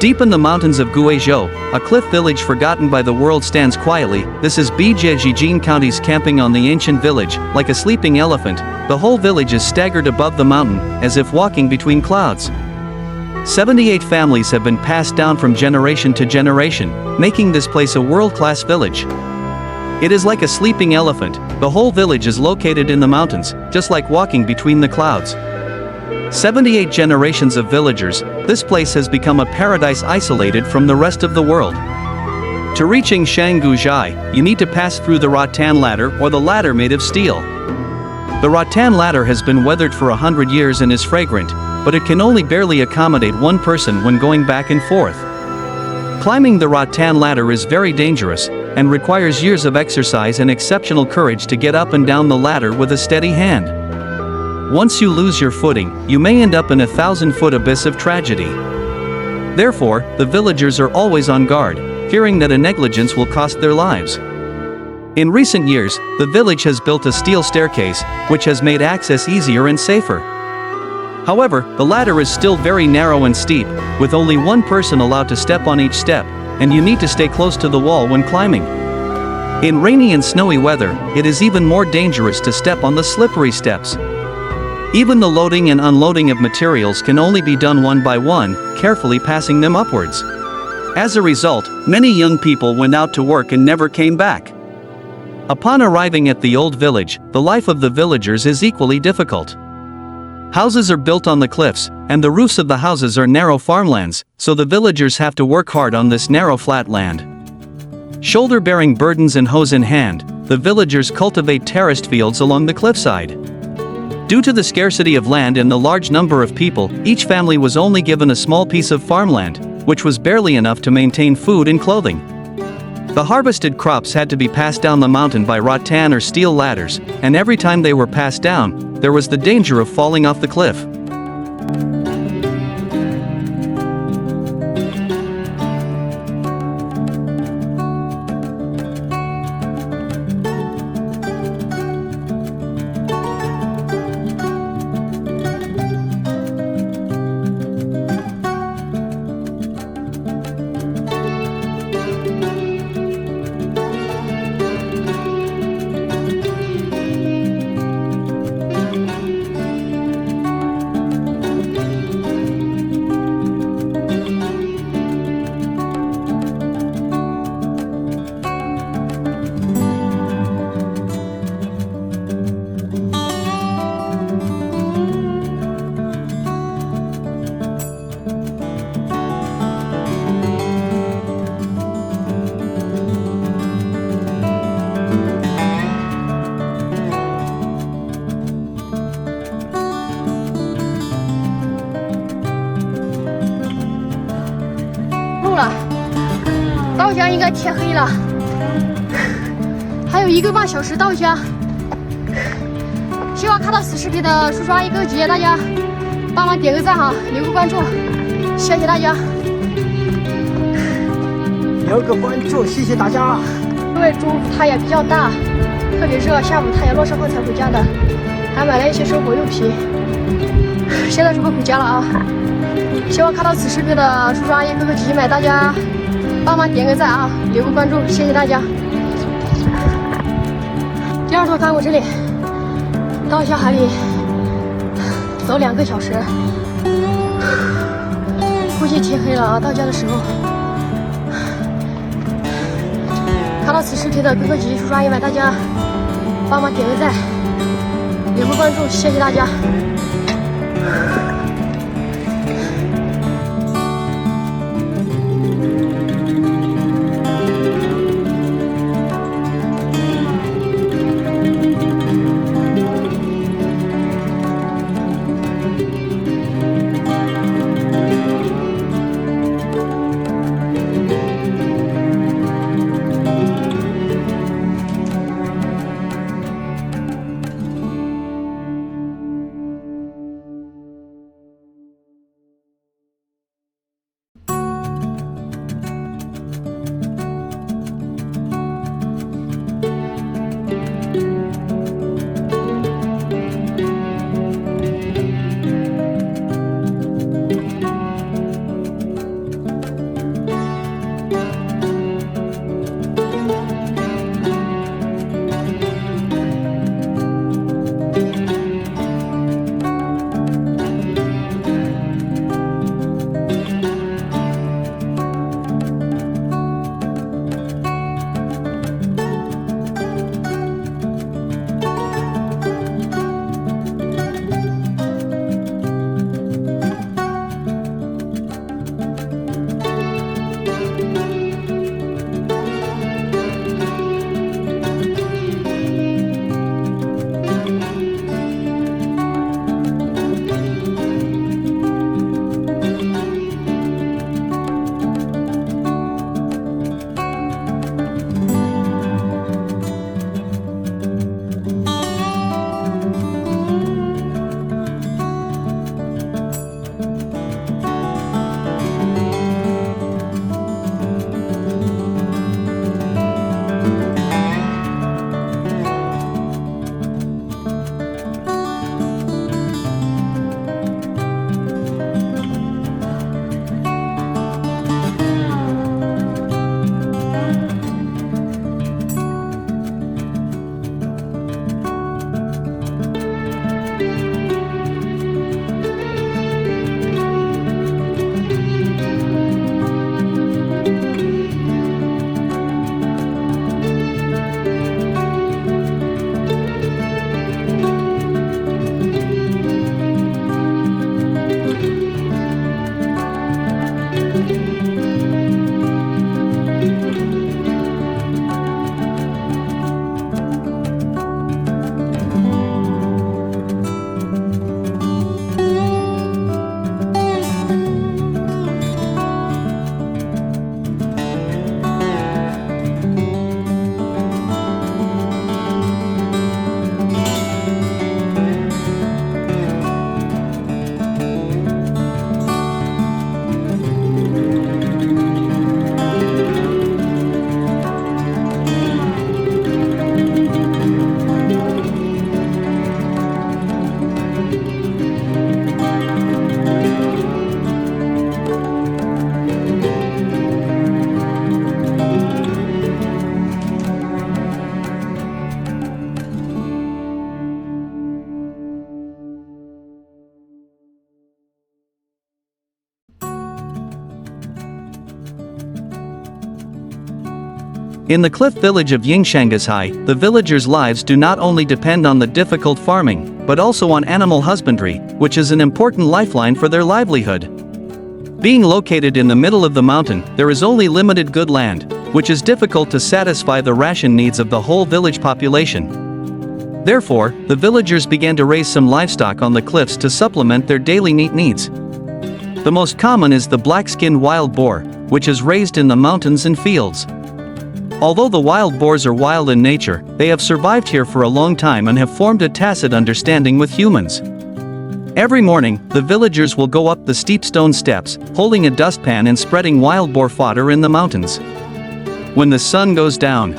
Deep in the mountains of Guizhou, a cliff village forgotten by the world stands quietly. This is Bijie Zhijin County's camping on the ancient village, like a sleeping elephant. The whole village is staggered above the mountain, as if walking between clouds. 78 families have been passed down from generation to generation, making this place a world-class village. It is like a sleeping elephant. The whole village is located in the mountains, just like walking between the clouds. 78 generations of villagers, this place has become a paradise isolated from the rest of the world. To reach Ying Shang Gu Zhai, you need to pass through the rattan ladder or the ladder made of steel. The rattan ladder has been weathered for 100 years and is fragrant, but it can only barely accommodate one person when going back and forth. Climbing the rattan ladder is very dangerous, and requires years of exercise and exceptional courage to get up and down the ladder with a steady hand. Once you lose your footing, you may end up in a 1,000-foot abyss of tragedy. Therefore, the villagers are always on guard, fearing that a negligence will cost their lives. In recent years, the village has built a steel staircase, which has made access easier and safer. However, the ladder is still very narrow and steep, with only one person allowed to step on each step, and you need to stay close to the wall when climbing. In rainy and snowy weather, it is even more dangerous to step on the slippery steps. Even the loading and unloading of materials can only be done one by one, carefully passing them upwards. As a result, many young people went out to work and never came back. Upon arriving at the old village, the life of the villagers is equally difficult. Houses are built on the cliffs, and the roofs of the houses are narrow farmlands, so the villagers have to work hard on this narrow flat land. Shoulder-bearing burdens and hoes in hand, the villagers cultivate terraced fields along the cliffside. Due to the scarcity of land and the large number of people, each family was only given a small piece of farmland, which was barely enough to maintain food and clothing. The harvested crops had to be passed down the mountain by rattan or steel ladders, and every time they were passed down, there was the danger of falling off the cliff.到家应该天黑了，还有1个半小时到家。希望看到此视频的叔叔阿姨哥哥姐姐大家帮忙点个赞哈，留个关注，谢谢大家。留个关注，谢谢大家。因为中午太阳比较大，特别热，下午太阳落山后才回家的，还买了一些生活用品。现在准备回家了啊！希望看到此视频的叔叔阿姨哥哥姐姐们，大家帮忙点个赞啊，留个关注，谢谢大家。第二趟看我这里，到下海里走2个小时，估计天黑了啊！到家的时候，看到此视频的哥哥姐姐、叔叔阿姨们，大家帮忙点个赞，留个关注，谢谢大家。In the cliff village of Ying Shang Gu Zhai, the villagers' lives do not only depend on the difficult farming, but also on animal husbandry, which is an important lifeline for their livelihood. Being located in the middle of the mountain, there is only limited good land, which is difficult to satisfy the ration needs of the whole village population. Therefore, the villagers began to raise some livestock on the cliffs to supplement their daily meat needs. The most common is the black-skinned wild boar, which is raised in the mountains and fields. Although the wild boars are wild in nature, they have survived here for a long time and have formed a tacit understanding with humans. Every morning, the villagers will go up the steep stone steps, holding a dustpan and spreading wild boar fodder in the mountains. When the sun goes down,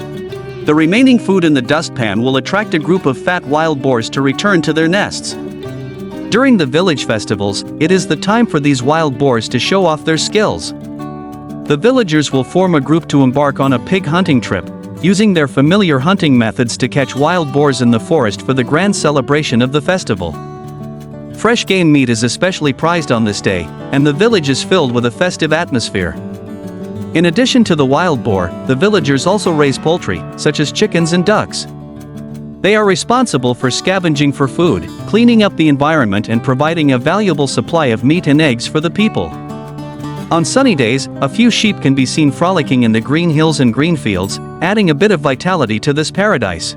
the remaining food in the dustpan will attract a group of fat wild boars to return to their nests. During the village festivals, it is the time for these wild boars to show off their skills. The villagers will form a group to embark on a pig hunting trip, using their familiar hunting methods to catch wild boars in the forest for the grand celebration of the festival. Fresh game meat is especially prized on this day, and the village is filled with a festive atmosphere. In addition to the wild boar, the villagers also raise poultry, such as chickens and ducks. They are responsible for scavenging for food, cleaning up the environment and providing a valuable supply of meat and eggs for the people. On sunny days, a few sheep can be seen frolicking in the green hills and green fields, adding a bit of vitality to this paradise.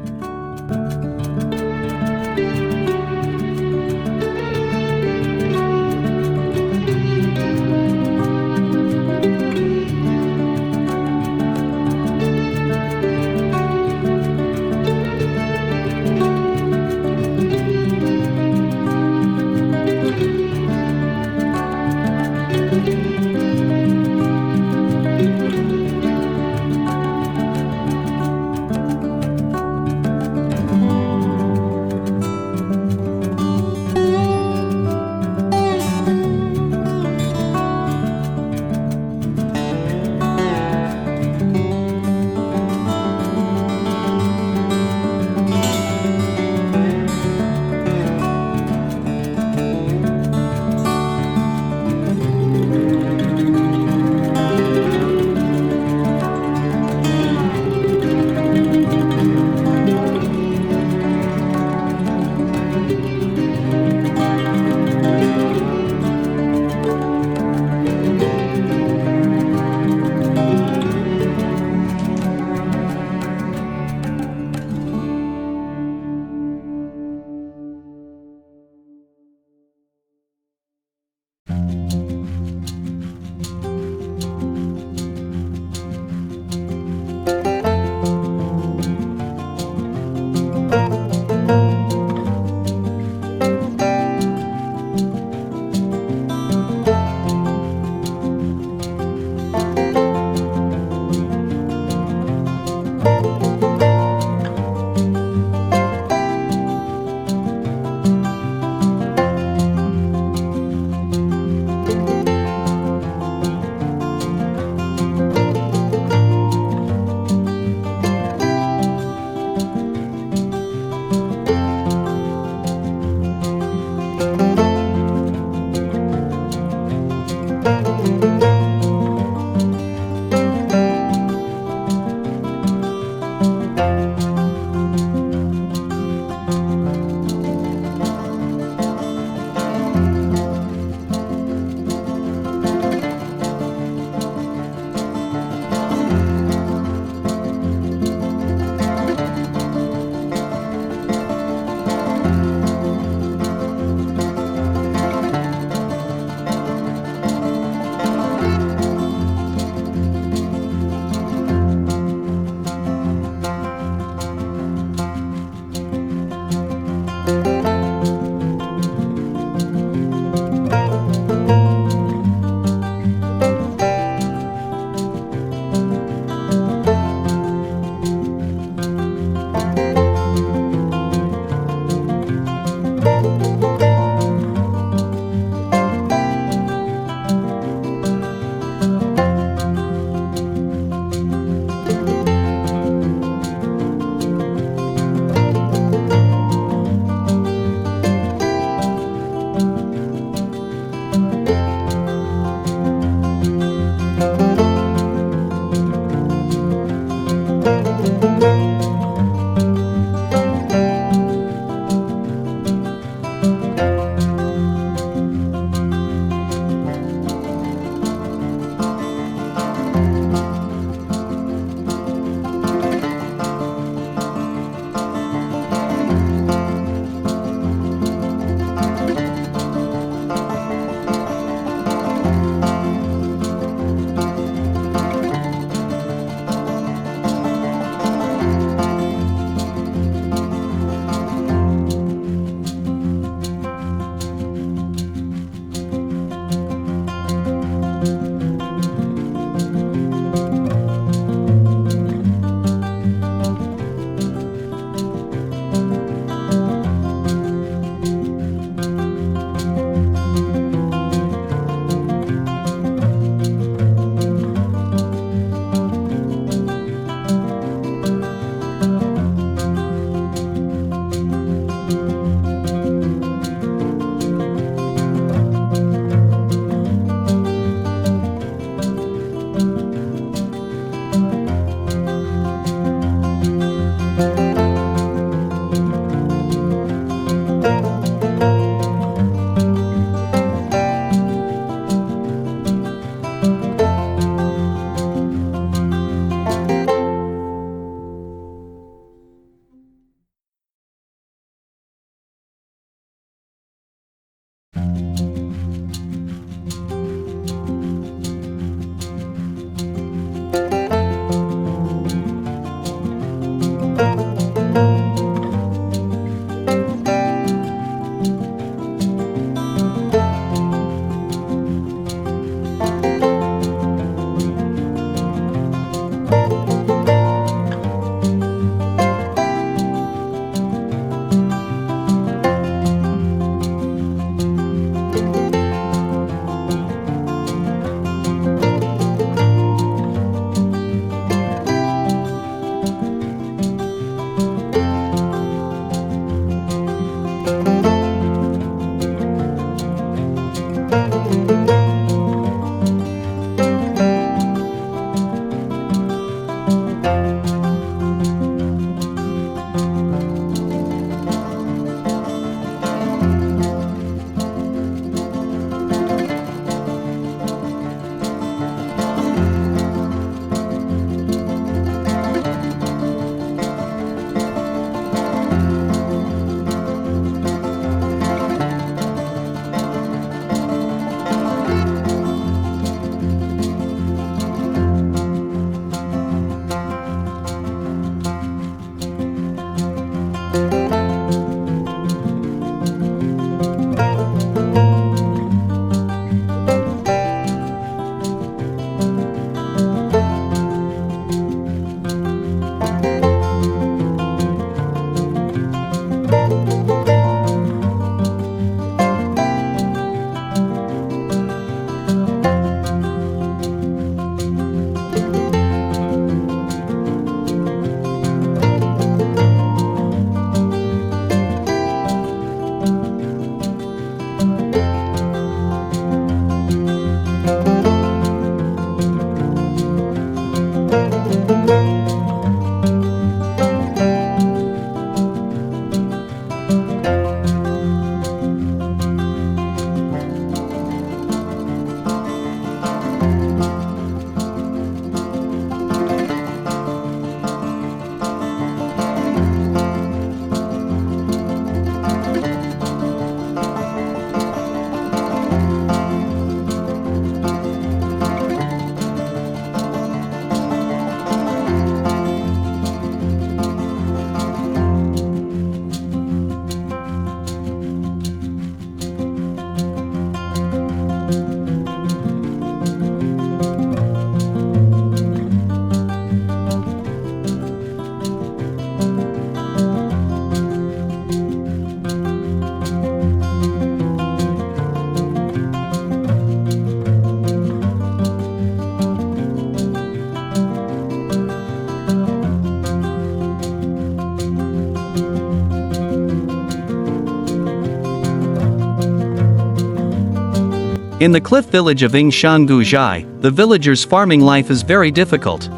In the cliff village of Ying Shang Gu Zhai, the villagers' farming life is very difficult.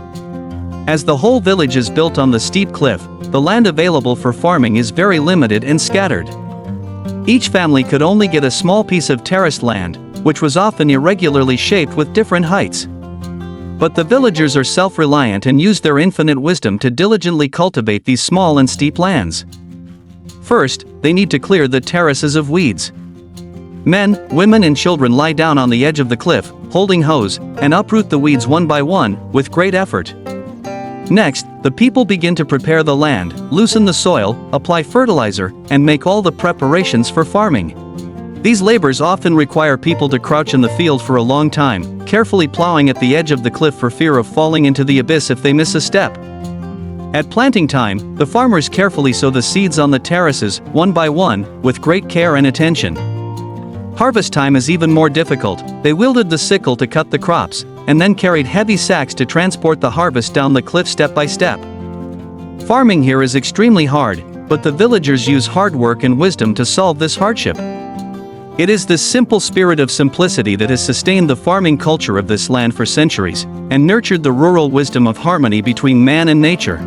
As the whole village is built on the steep cliff, the land available for farming is very limited and scattered. Each family could only get a small piece of terraced land, which was often irregularly shaped with different heights. But the villagers are self-reliant and use their infinite wisdom to diligently cultivate these small and steep lands. First, they need to clear the terraces of weeds. Men, women and children lie down on the edge of the cliff, holding hoes, and uproot the weeds one by one, with great effort. Next, the people begin to prepare the land, loosen the soil, apply fertilizer, and make all the preparations for farming. These labors often require people to crouch in the field for a long time, carefully plowing at the edge of the cliff for fear of falling into the abyss if they miss a step. At planting time, the farmers carefully sow the seeds on the terraces, one by one, with great care and attention. Harvest time is even more difficult. They wielded the sickle to cut the crops, and then carried heavy sacks to transport the harvest down the cliff step by step. Farming here is extremely hard, but the villagers use hard work and wisdom to solve this hardship. It is this simple spirit of simplicity that has sustained the farming culture of this land for centuries, and nurtured the rural wisdom of harmony between man and nature.